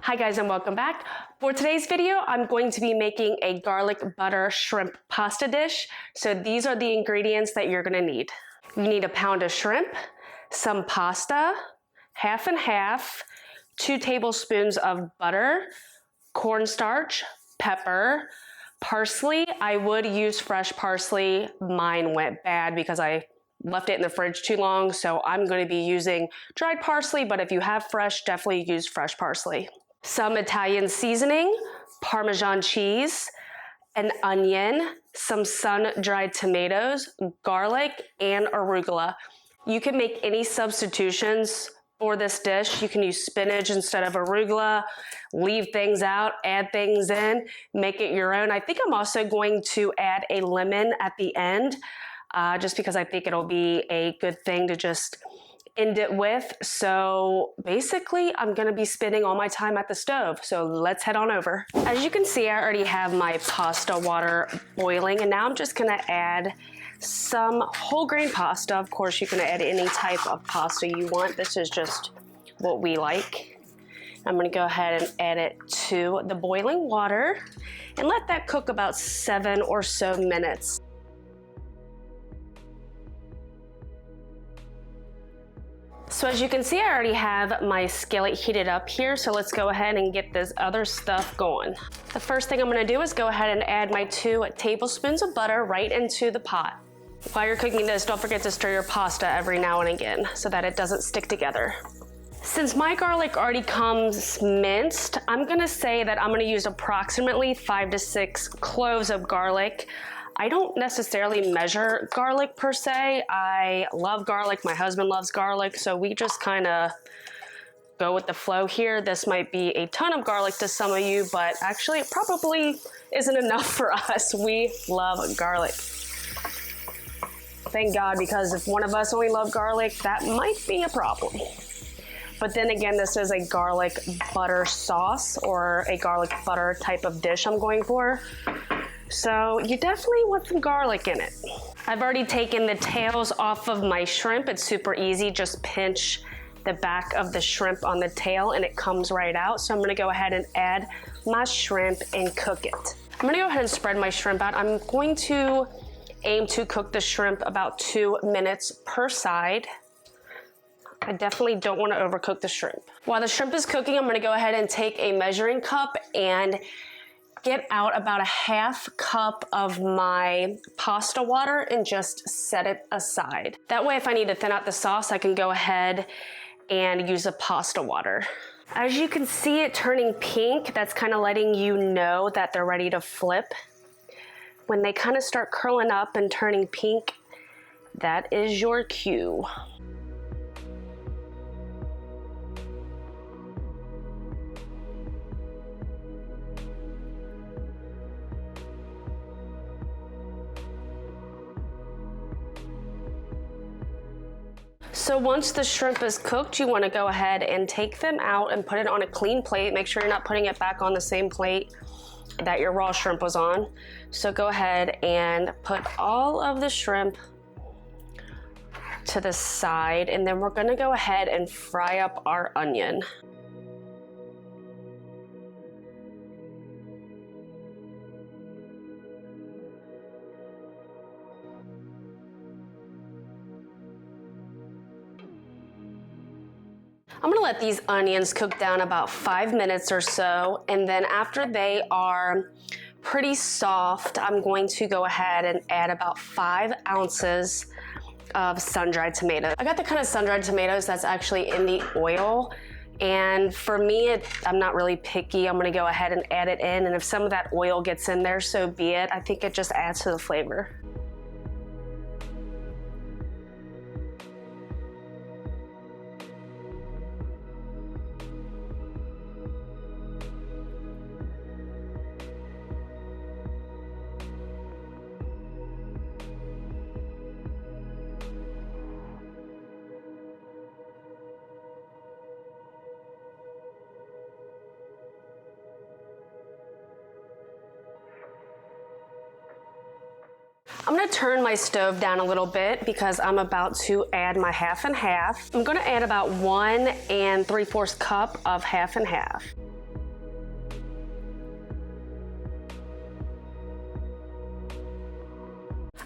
Hi guys and welcome back. For today's video, I'm going to be making a garlic butter shrimp pasta dish. So these are the ingredients that you're gonna need. You need a pound of shrimp, some pasta, half and half, 2 tablespoons of butter, cornstarch, pepper, parsley. I would use fresh parsley. Mine went bad because I left it in the fridge too long, so I'm going to be using dried parsley, but if you have fresh, definitely use fresh parsley. Some Italian seasoning, Parmesan cheese, an onion, some sun-dried tomatoes, garlic, and arugula. You can make any substitutions for this dish. You can use spinach instead of arugula, leave things out, add things in, make it your own. I think I'm also going to add a lemon at the end, just because I think it'll be a good thing to just end it with. So basically, I'm gonna be spending all my time at the stove. So let's head on over. As you can see, I already have my pasta water boiling, and now I'm just gonna add some whole grain pasta. Of course, you can add any type of pasta you want. This is just what we like. I'm gonna go ahead and add it to the boiling water and let that cook about 7 or so minutes. So as you can see, I already have my skillet heated up here, so let's go ahead and get this other stuff going. The first thing I'm gonna do is go ahead and add my 2 tablespoons of butter right into the pot. While you're cooking this, don't forget to stir your pasta every now and again so that it doesn't stick together. Since my garlic already comes minced, I'm gonna say that I'm gonna use approximately 5 to 6 cloves of garlic. I don't necessarily measure garlic per se. I love garlic, my husband loves garlic, so we just kind of go with the flow here. This might be a ton of garlic to some of you, but actually it probably isn't enough for us. We love garlic. Thank God, because if one of us only loved garlic, that might be a problem. But then again, this is a garlic butter sauce or a garlic butter type of dish I'm going for. So you definitely want some garlic in it. I've already taken the tails off of my shrimp. It's super easy. Just pinch the back of the shrimp on the tail and it comes right out. So I'm gonna go ahead and add my shrimp and cook it. I'm gonna go ahead and spread my shrimp out. I'm going to aim to cook the shrimp about 2 minutes per side. I definitely don't want to overcook the shrimp. While the shrimp is cooking, I'm gonna go ahead and take a measuring cup and get out about a half cup of my pasta water and just set it aside. That way, if I need to thin out the sauce, I can go ahead and use the pasta water. As you can see it turning pink, that's kind of letting you know that they're ready to flip. When they kind of start curling up and turning pink, that is your cue. So once the shrimp is cooked, you want to go ahead and take them out and put it on a clean plate. Make sure you're not putting it back on the same plate that your raw shrimp was on. So go ahead and put all of the shrimp to the side, and then we're going to go ahead and fry up our onion. I'm gonna let these onions cook down about 5 minutes or so, and then after they are pretty soft, I'm going to go ahead and add about 5 ounces of sun-dried tomatoes. I got the kind of sun-dried tomatoes that's actually in the oil, and for me, I'm not really picky. I'm gonna go ahead and add it in, and if some of that oil gets in there, so be it. I think it just adds to the flavor. I'm gonna turn my stove down a little bit because I'm about to add my half and half. I'm gonna add about 1 3/4 cup of half and half.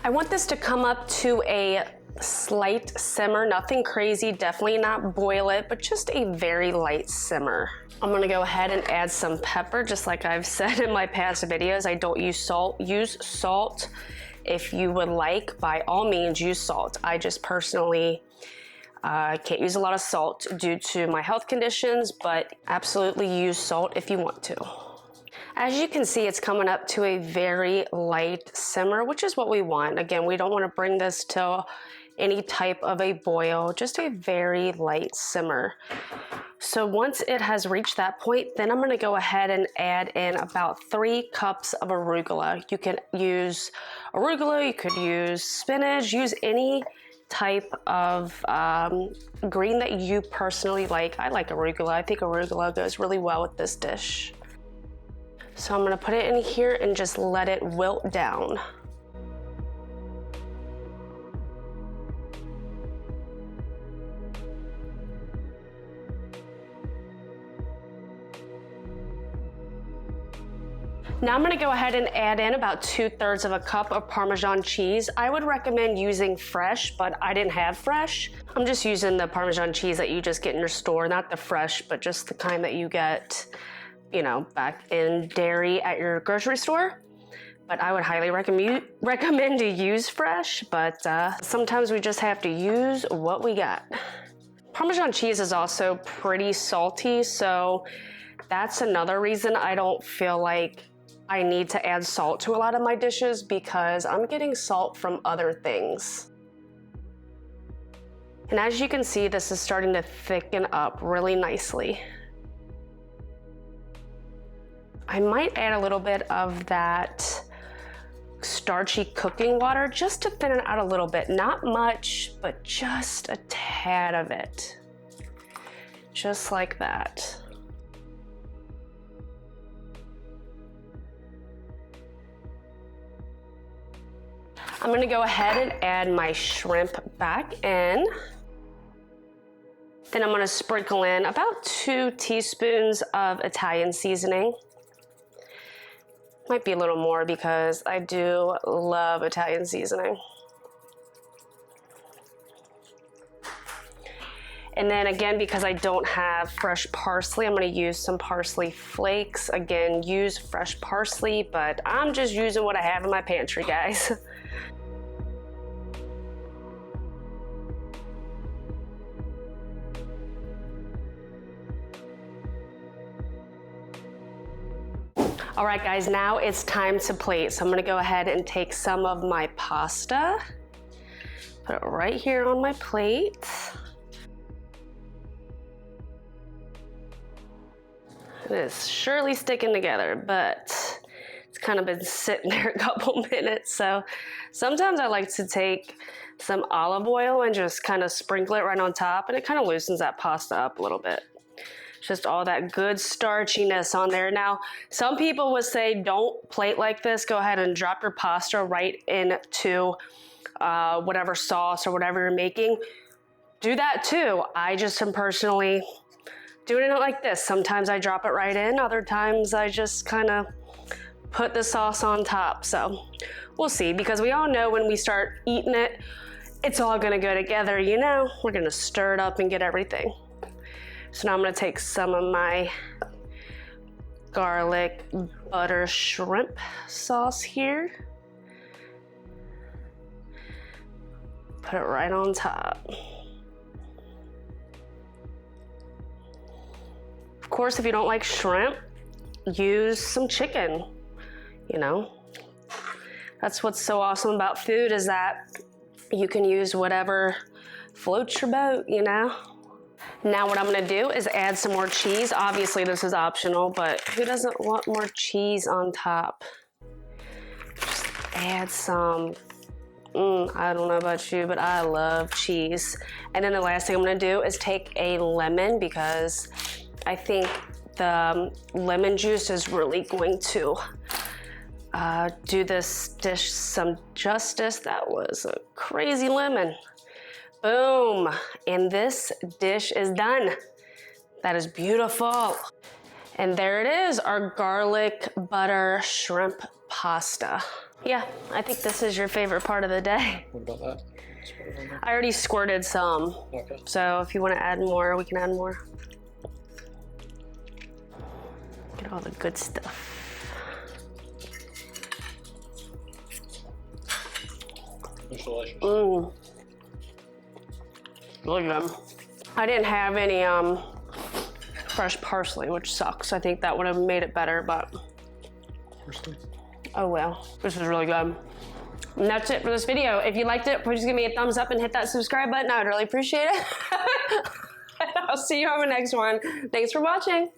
I want this to come up to a slight simmer, nothing crazy, definitely not boil it, but just a very light simmer. I'm gonna go ahead and add some pepper, just like I've said in my past videos. I don't use salt. Use salt if you would like. By all means, use salt. I just personally can't use a lot of salt due to my health conditions, but absolutely use salt if you want to. As you can see, it's coming up to a very light simmer, which is what we want. Again, we don't want to bring this to any type of a boil, just a very light simmer. So once it has reached that point, then I'm going to go ahead and add in about 3 cups of arugula. You can use arugula, you could use spinach, use any type of green that you personally like. I like arugula. I think arugula goes really well with this dish. So I'm going to put it in here and just let it wilt down. Now I'm going to go ahead and add in about 2/3 of a cup of Parmesan cheese. I would recommend using fresh, but I didn't have fresh. I'm just using the Parmesan cheese that you just get in your store, not the fresh, but just the kind that you get, you know, back in dairy at your grocery store. But I would highly recommend to use fresh, but sometimes we just have to use what we got. Parmesan cheese is also pretty salty, so that's another reason I don't feel like I need to add salt to a lot of my dishes, because I'm getting salt from other things. And as you can see, this is starting to thicken up really nicely. I might add a little bit of that starchy cooking water just to thin it out a little bit. Not much, but just a tad of it. Just like that. I'm gonna go ahead and add my shrimp back in. Then I'm gonna sprinkle in about 2 teaspoons of Italian seasoning. Might be a little more because I do love Italian seasoning. And then again, because I don't have fresh parsley, I'm gonna use some parsley flakes. Again, use fresh parsley, but I'm just using what I have in my pantry, guys. All right, guys, now it's time to plate. So I'm gonna go ahead and take some of my pasta, put it right here on my plate. It is surely sticking together, but it's kind of been sitting there a couple minutes. So sometimes I like to take some olive oil and just kind of sprinkle it right on top, and it kind of loosens that pasta up a little bit. Just all that good starchiness on there. Now, some people would say don't plate like this. Go ahead and drop your pasta right into whatever sauce or whatever you're making. Do that too. I just am personally doing it like this. Sometimes I drop it right in. Other times I just kind of put the sauce on top. So we'll see, because we all know when we start eating it, it's all gonna go together, you know? We're gonna stir it up and get everything. So now I'm gonna take some of my garlic butter shrimp sauce here. Put it right on top. Of course, if you don't like shrimp, use some chicken, you know? That's what's so awesome about food, is that you can use whatever floats your boat, you know? Now what I'm gonna do is add some more cheese. Obviously this is optional, but who doesn't want more cheese on top? Just add some. I don't know about you, but I love cheese. And then the last thing I'm gonna do is take a lemon, because I think the lemon juice is really going to do this dish some justice. That was a crazy lemon. Boom, and this dish is done. That is beautiful. And there it is, our garlic butter shrimp pasta. Yeah, I think this is your favorite part of the day. What about that? I already squirted some. Okay. So if you want to add more, we can add more. Get all the good stuff. It's delicious. Mmm. Really good. I didn't have any fresh parsley, which sucks. I think that would have made it better, but Parsley. Oh well. This is really good. And that's it for this video. If you liked it, please give me a thumbs up and hit that subscribe button. I would really appreciate it. I'll see you on the next one. Thanks for watching.